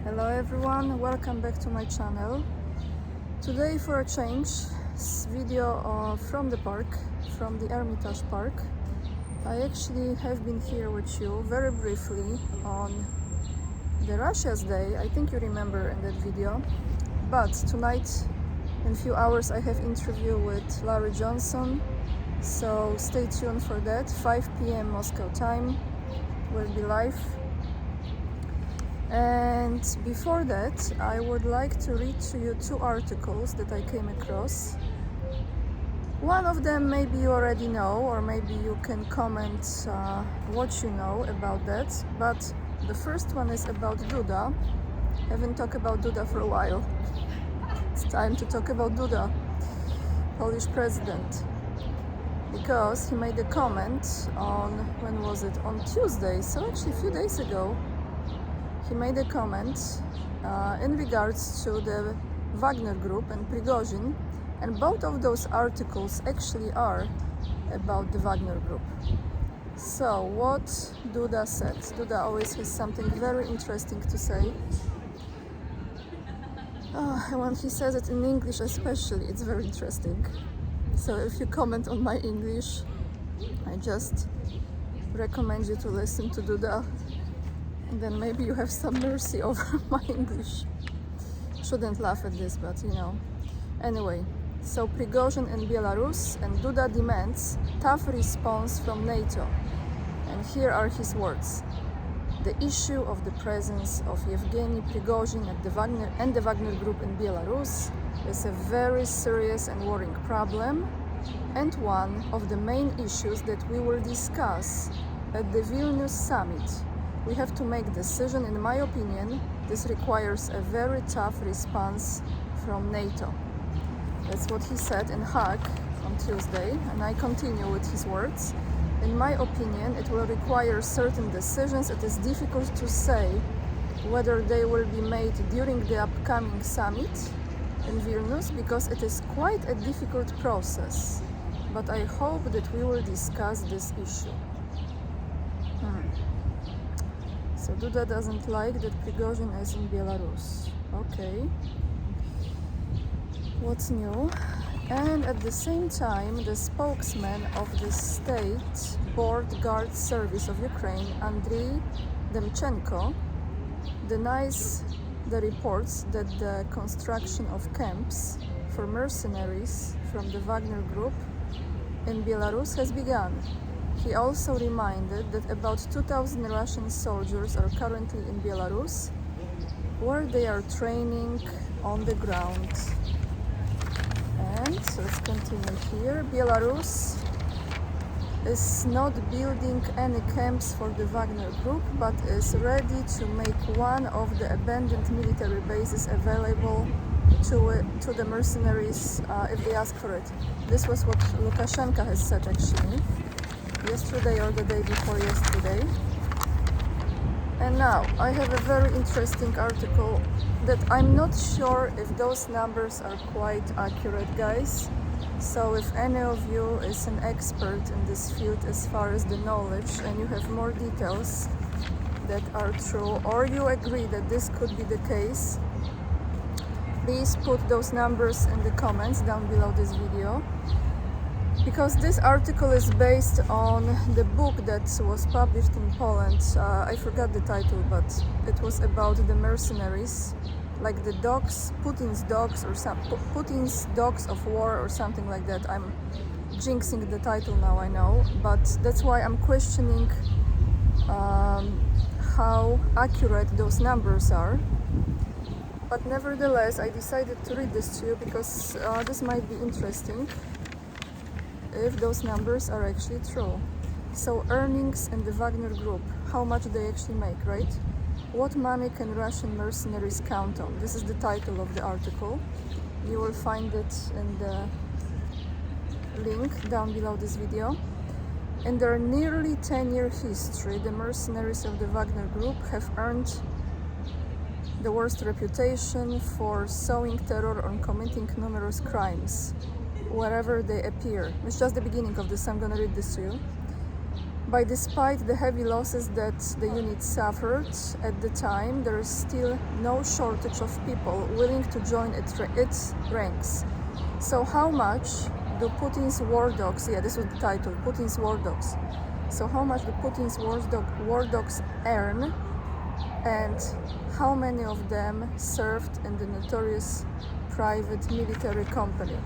Hello everyone, welcome back to my channel. Today for a change, video from the park, from the Hermitage Park. I actually have been here with you very briefly on the Russia's Day. I think you remember in that video. But tonight, in a few hours, I have interview with Larry Johnson. So stay tuned for that. 5 p.m. Moscow time will be live. And before that, I would like to read to you two articles that I came across. One of them maybe you already know, or maybe you can comment what you know about that. But the first one is about Duda. Haven't talked about Duda for a while. It's time to talk about Duda, Polish president, because he made a comment on, when was it? On Tuesday, so actually a few days ago. He made a comment in regards to the Wagner group and Prigozhin, and both of those articles actually are about the Wagner group. So what Duda said. Duda always has something very interesting to say. And when he says it in English especially, it's very interesting. So if you comment on my English, I just recommend you to listen to Duda. And then maybe you have some mercy over my English. Shouldn't laugh at this, but you know. Anyway, so Prigozhin in Belarus, and Duda demands tough response from NATO. And here are his words. The issue of the presence of Yevgeny Prigozhin at the Wagner group in Belarus is a very serious and worrying problem, and one of the main issues that we will discuss at the Vilnius summit. We have to make a decision. In my opinion, this requires a very tough response from NATO. That's what he said in Hague on Tuesday, and I continue with his words. In my opinion, it will require certain decisions. It is difficult to say whether they will be made during the upcoming summit in Vilnius, because it is quite a difficult process. But I hope that we will discuss this issue. So Duda doesn't like that Prigozhin is in Belarus. Okay. What's new? And at the same time, the spokesman of the State Board Guard Service of Ukraine, Andriy Demchenko, denies the reports that the construction of camps for mercenaries from the Wagner group in Belarus has begun. He also reminded that about 2,000 Russian soldiers are currently in Belarus, where they are training on the ground. And let's continue here. Belarus is not building any camps for the Wagner group, but is ready to make one of the abandoned military bases available to the mercenaries if they ask for it. This was what Lukashenko has said actually. Yesterday or the day before yesterday. And now I have a very interesting article that I'm not sure if those numbers are quite accurate, guys. So if any of you is an expert in this field as far as the knowledge, and you have more details that are true, or you agree that this could be the case, please put those numbers in the comments down below this video. Because this article is based on the book that was published in Poland. I forgot the title, but it was about the mercenaries, like the dogs, Putin's dogs, or Putin's dogs of war, or something like that. I'm jinxing the title now, I know, but that's why I'm questioning how accurate those numbers are. But nevertheless, I decided to read this to you because this might be interesting. If those numbers are actually true. So earnings in the Wagner group, how much they actually make, right? What money can Russian mercenaries count on? This is the title of the article. You will find it in the link down below this video. In their nearly 10-year history, the mercenaries of the Wagner group have earned the worst reputation for sowing terror and committing numerous crimes wherever they appear. It's just the beginning of this, I'm gonna read this to you. But despite the heavy losses that the unit suffered at the time, there is still no shortage of people willing to join its ranks. So how much do Putin's war dogs, yeah, this was the title, Putin's war dogs. So how much do Putin's war dogs earn, and how many of them served in the notorious private military company?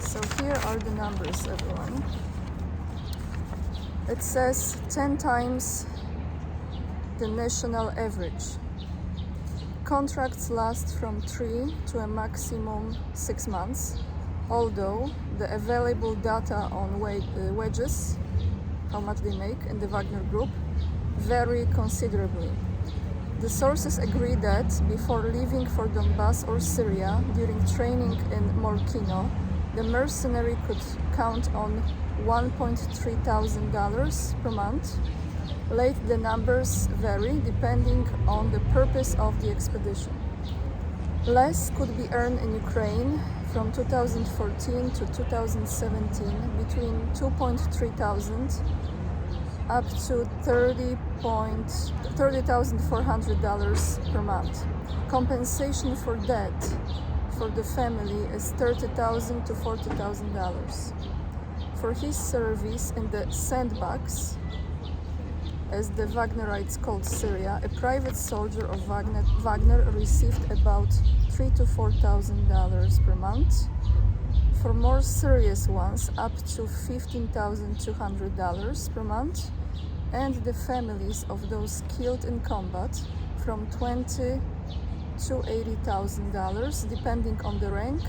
So here are the numbers, everyone. It says 10 times the national average. Contracts last from 3 to a maximum 6 months, although the available data on wages, how much they make in the Wagner group, vary considerably. The sources agree that before leaving for Donbass or Syria during training in Molkino, the mercenary could count on $1,300 per month. Later, the numbers vary depending on the purpose of the expedition. Less could be earned in Ukraine from 2014 to 2017, between $2,300 up to $30,400 per month. Compensation for debt for the family is $30,000 to $40,000. For his service in the sandbox, as the Wagnerites called Syria, a private soldier of Wagner received about $3,000 to $4,000 per month. For more serious ones, up to $15,200 per month, and the families of those killed in combat from $20,000 to $80,000, depending on the rank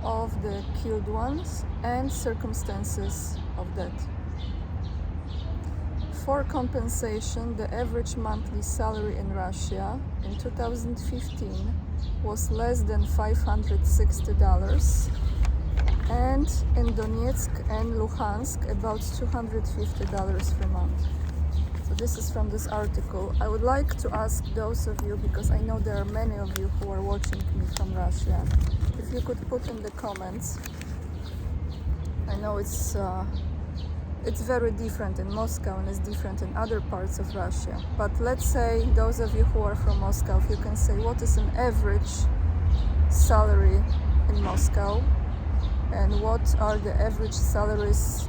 of the killed ones and circumstances of death. For compensation, the average monthly salary in Russia in 2015 was less than $560, and in Donetsk and Luhansk about $250 per month. So this is from this article. I would like to ask those of you, because I know there are many of you who are watching me from Russia, if you could put in the comments. I know it's very different in Moscow and it's different in other parts of Russia. But let's say those of you who are from Moscow, if you can say what is an average salary in Moscow and what are the average salaries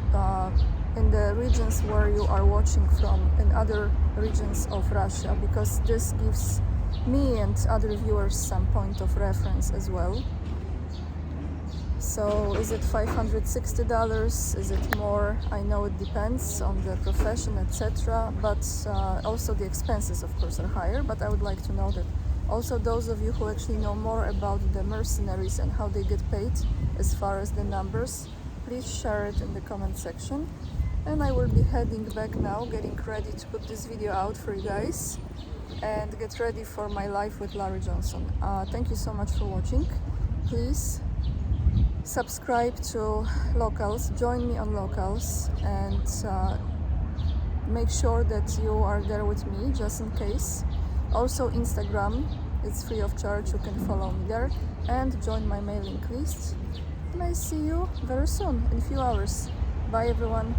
in the regions where you are watching from, in other regions of Russia, because this gives me and other viewers some point of reference as well. So is it $560? Is it more? I know it depends on the profession, etc. But also the expenses, of course, are higher. But I would like to know that also those of you who actually know more about the mercenaries and how they get paid as far as the numbers, please share it in the comment section. And I will be heading back now, getting ready to put this video out for you guys and get ready for my live with Larry Johnson. Thank you so much for watching. Please subscribe to Locals, join me on Locals, and make sure that you are there with me just in case. Also Instagram, it's free of charge, you can follow me there and join my mailing list. And I see you very soon, in a few hours. Bye everyone.